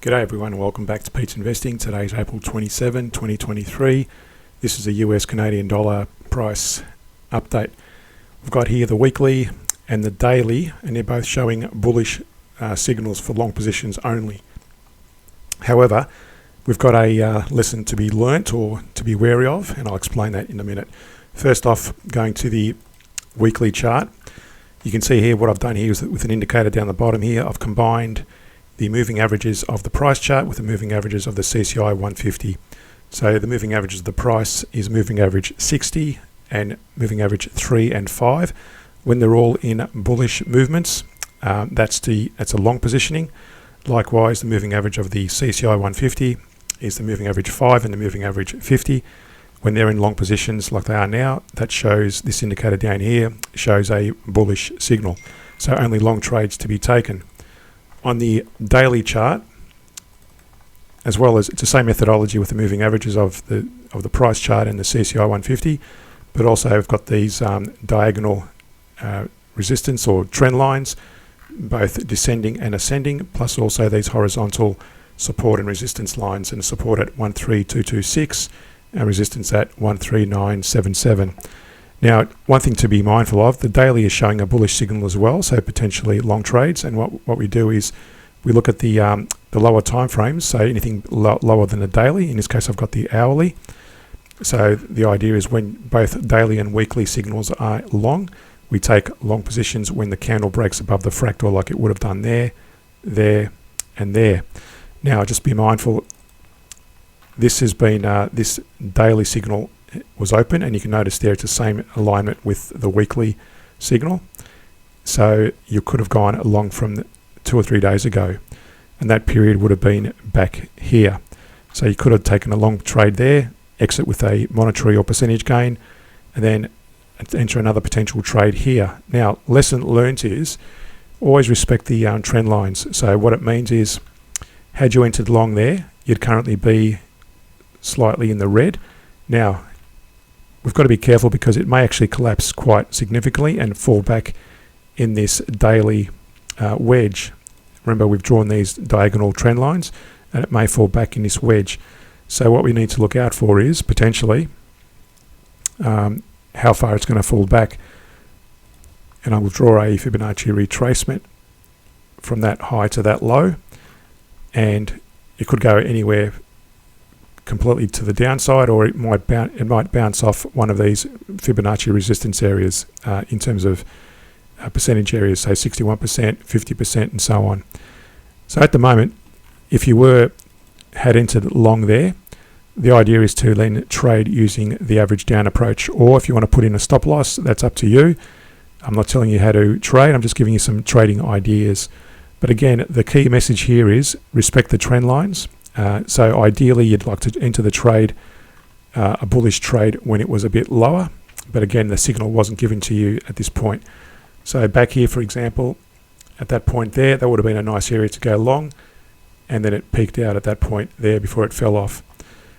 G'day everyone and welcome back to Pete's Investing. Today is April 27, 2023. This is a US Canadian dollar price update. We've got here the weekly and the daily, and they're both showing bullish signals for long positions only. However, we've got a lesson to be learnt or to be wary of, and I'll explain that in a minute. First off, going to the weekly chart, you can see here what I've done here is that with an indicator down the bottom here, I've combined the moving averages of the price chart with the moving averages of the CCI 150. So the moving average of the price is moving average 60 and moving average 3 and 5. When they're all in bullish movements, that's a long positioning. Likewise, the moving average of the CCI 150 is the moving average 5 and the moving average 50. When they're in long positions like they are now, that shows, this indicator down here shows a bullish signal. So only long trades to be taken. On the daily chart, as well as it's the same methodology with the moving averages of the price chart and the CCI 150, but also I've got these diagonal resistance or trend lines, both descending and ascending, plus also these horizontal support and resistance lines, and support at 13226 and resistance at 13977. Now, one thing to be mindful of, the daily is showing a bullish signal as well, so potentially long trades. And what we do is we look at the lower time frames, so anything lower than the daily. In this case, I've got the hourly. So the idea is when both daily and weekly signals are long, we take long positions when the candle breaks above the fractal, like it would have done there, there, and there. Now, just be mindful. This has been this daily signal was open, and you can notice there it's the same alignment with the weekly signal. So you could have gone along from 2 or 3 days ago, and that period would have been back here. So you could have taken a long trade there, exit with a monetary or percentage gain, and then enter another potential trade here. Now, lesson learned is always respect the trend lines. So what it means is, had you entered long there, you'd currently be slightly in the red. Now, we've got to be careful because it may actually collapse quite significantly and fall back in this daily wedge. Remember, we've drawn these diagonal trend lines, and it may fall back in this wedge. So what we need to look out for is potentially how far it's going to fall back. And I will draw a Fibonacci retracement from that high to that low, and it could go anywhere completely to the downside, or it might bounce off one of these Fibonacci resistance areas in terms of percentage areas, say 61%, 50%, and so on. So at the moment, if you had entered long there, the idea is to then trade using the average down approach, or if you want to put in a stop loss, that's up to you. I'm not telling you how to trade, I'm just giving you some trading ideas. But again, the key message here is respect the trend lines. So ideally, you'd like to enter the trade, a bullish trade, when it was a bit lower. But again, the signal wasn't given to you at this point. So back here, for example, at that point there, that would have been a nice area to go long. And then it peaked out at that point there before it fell off.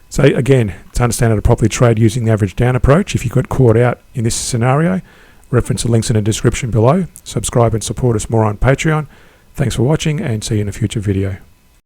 So again, to understand how to properly trade using the average down approach, if you got caught out in this scenario, reference the links in the description below. Subscribe and support us more on Patreon. Thanks for watching, and see you in a future video.